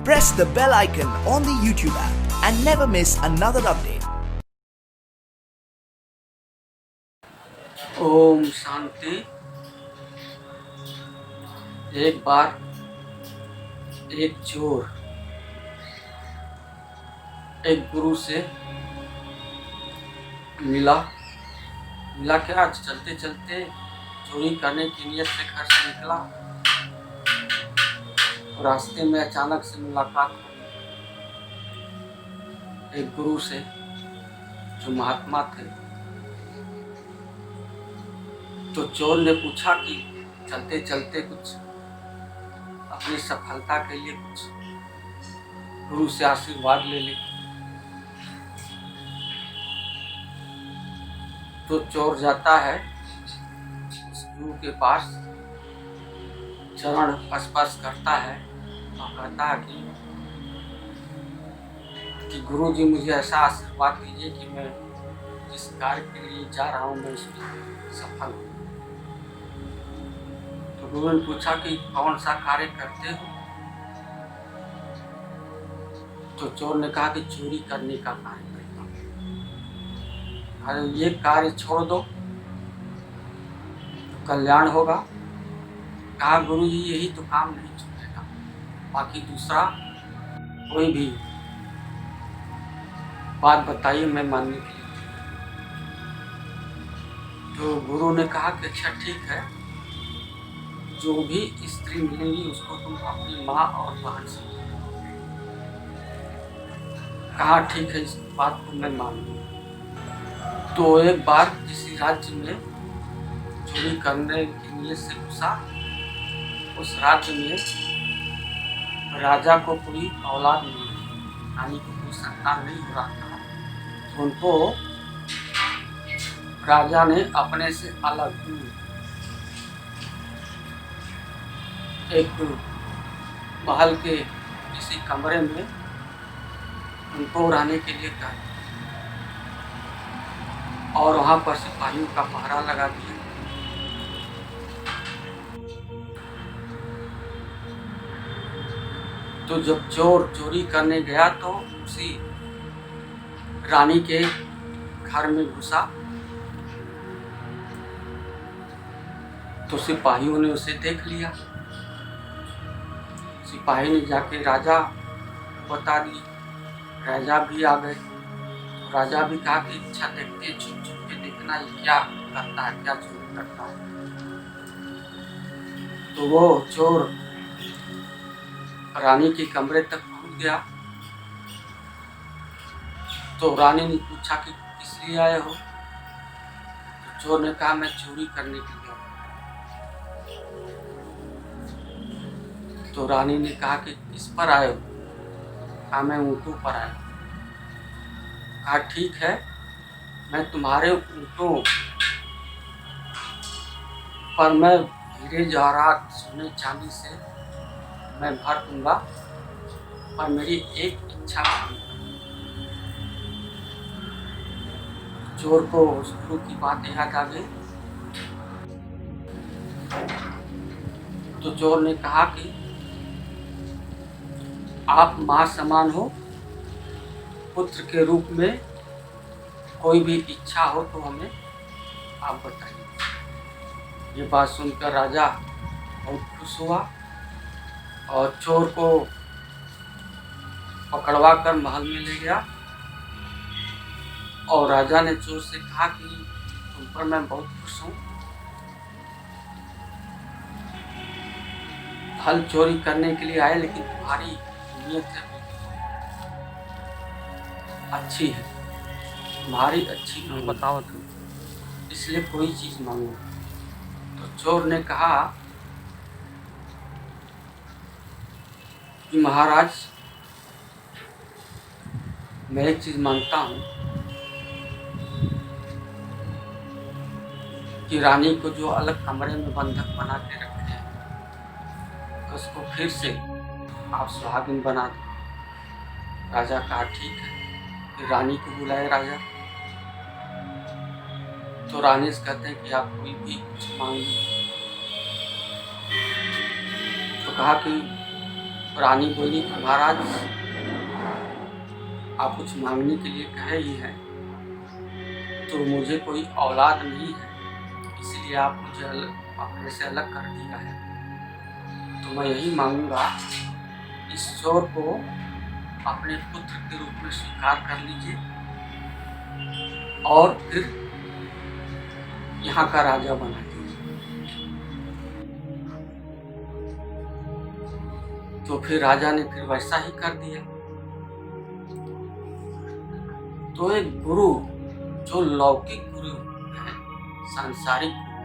press the bell icon on the YouTube app and never miss another update. Om Shanti. एक बार एक चोर एक गुरु से मिला क्या चलते चलते चोरी करने की नियत से घर से निकला। रास्ते में अचानक से मुलाकात हुई एक गुरु से जो महात्मा थे। तो चोर ने पूछा कि चलते चलते कुछ अपनी सफलता के लिए कुछ गुरु से आशीर्वाद ले ले। तो चोर जाता है उस गुरु के पास, चरण स्पर्श करता है और कहता है कि गुरु जी मुझे ऐसा आशीर्वाद दीजिए कि मैं जिस कार्य के लिए जा रहा हूँ मैं उसमें सफल हूँ। तो गुरु ने पूछा कि कौन सा कार्य करते हो। तो चोर ने कहा कि चोरी करने का कार्य करता हूँ। अरे ये कार्य छोड़ दो तो कल्याण होगा। कहा गुरु जी यही तो काम नहीं छूटेगा, बाकी दूसरा कोई भी बात बताइए मैं मानने के लिए। तो गुरु ने कहा कि अच्छा ठीक है, जो भी स्त्री मिलेंगी उसको तुम अपनी माँ और बहन से। कहा ठीक है, इस बात को मैं मान लूँ। तो एक बार किसी राज्य में चोरी करने की नियत से घुसा। उस राज्य में राजा को कोई औलाद नहीं, यानी कि कोई संतान नहीं हो रहा था। तो उनको राजा ने अपने से अलग एक महल के किसी कमरे में उनको रहने के लिए कहा और वहां पर सिपाहियों का पहरा लगा दिया। तो जब चोर चोरी करने गया तो उसी रानी के घर में घुसा। तो सिपाहियों ने उसे देख लिया। सिपाही ने जाके राजा बता दी। राजा भी आ गए। तो राजा भी कहा कि अच्छा देखते छुप छुप के देखना ये क्या करता है, क्या चोरी करता है। तो वो चोर रानी के कमरे तक पहुंच गया। तो रानी ने पूछा कि किस लिए आए हो। तो चोर ने कहा मैं चोरी करने के लिए आया। तो रानी ने कहा कि किस पर आए हो। कहा मैं ऊँटों पर आया। कहा ठीक है, मैं तुम्हारे ऊँटों पर मैं हीरे जवाहरात सोने चांदी से मैं भर दूंगा, पर मेरी एक इच्छा पूरी। चोर को उस गुरु की बात याद आ गई। तो चोर ने कहा कि आप माँ समान हो, पुत्र के रूप में कोई भी इच्छा हो तो हमें आप बताइए। ये बात सुनकर राजा बहुत खुश हुआ और चोर को पकड़वा कर महल में ले गया। और राजा ने चोर से कहा कि तुम पर मैं बहुत खुश हूँ। फल चोरी करने के लिए आए, लेकिन तुम्हारी नीयत अच्छी है, तुम्हारी अच्छी बताओ तुम, इसलिए कोई चीज मांगो। तो चोर ने कहा कि महाराज मैं एक चीज मांगता हूँ कि रानी को जो अलग कमरे में बंधक बना के रखे हैं उसको फिर से आप सुहागिन बना दो। राजा कहा ठीक है। फिर रानी को बुलाए राजा। तो रानी से कहते हैं कि आप कोई भी कुछ मांग लो। तो कहा कि रानी बोली कि महाराज आप कुछ मांगने के लिए कहे ही हैं, तो मुझे कोई औलाद नहीं है, इसलिए आप मुझे अपने से अलग कर दिया है। तो मैं यही मांगूंगा, ईश्वर को अपने पुत्र के रूप में स्वीकार कर लीजिए और फिर यहाँ का राजा बना दीजिए। तो फिर राजा ने फिर वैसा ही कर दिया। तो एक गुरु जो लौकिक गुरु है, सांसारिक गुरु,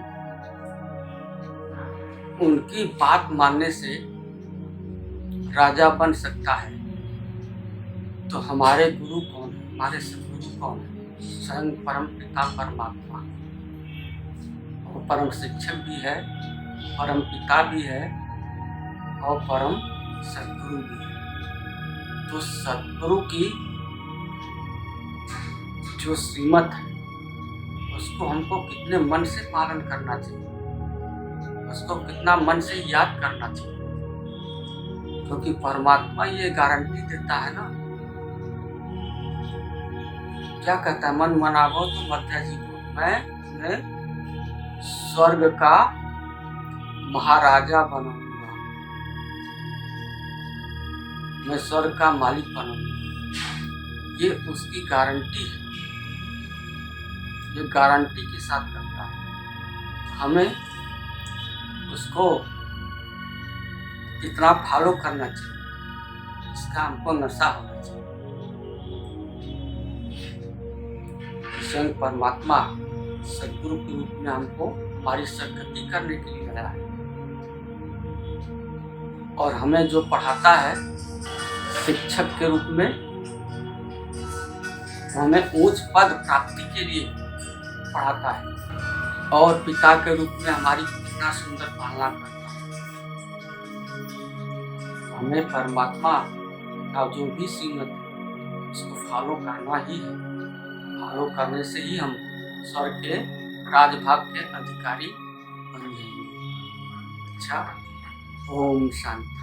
उनकी बात मानने से राजा बन सकता है, तो हमारे गुरु कौन है, हमारे सदगुरु कौन है? स्वयं परम पिता परमात्मा, वो परम शिक्षक भी है, परम पिता भी है और परम सदगुरु भी है। तो सदगुरु की जो श्रीमत है उसको हमको कितने मन से पालन करना चाहिए, उसको कितना मन से याद करना चाहिए, क्योंकि परमात्मा ये गारंटी देता है ना, क्या कहता है, मन मनावो तो मध्या जी को मैं तुम्हें स्वर्ग का महाराजा बनाऊंगा, मैं स्वर्ग का मालिक बनूंगा। ये उसकी गारंटी है, ये गारंटी के साथ करता है। हमें उसको कितना फॉलो करना चाहिए, इसका हमको नशा होना चाहिए। स्वयं परमात्मा सदगुरु के रूप में हमको हमारी सदगति करने के लिए आया है, और हमें जो पढ़ाता है शिक्षक के रूप में, हमें उच्च पद प्राप्ति के लिए पढ़ाता है, और पिता के रूप में हमारी कितना सुंदर पालना करता है। हमें परमात्मा का जो भी श्रीमत है उसको फॉलो करना ही है। फॉलो करने से ही हम स्वर्ग के राजभाग के अधिकारी बन जाएंगे। अच्छा, ओम शांति।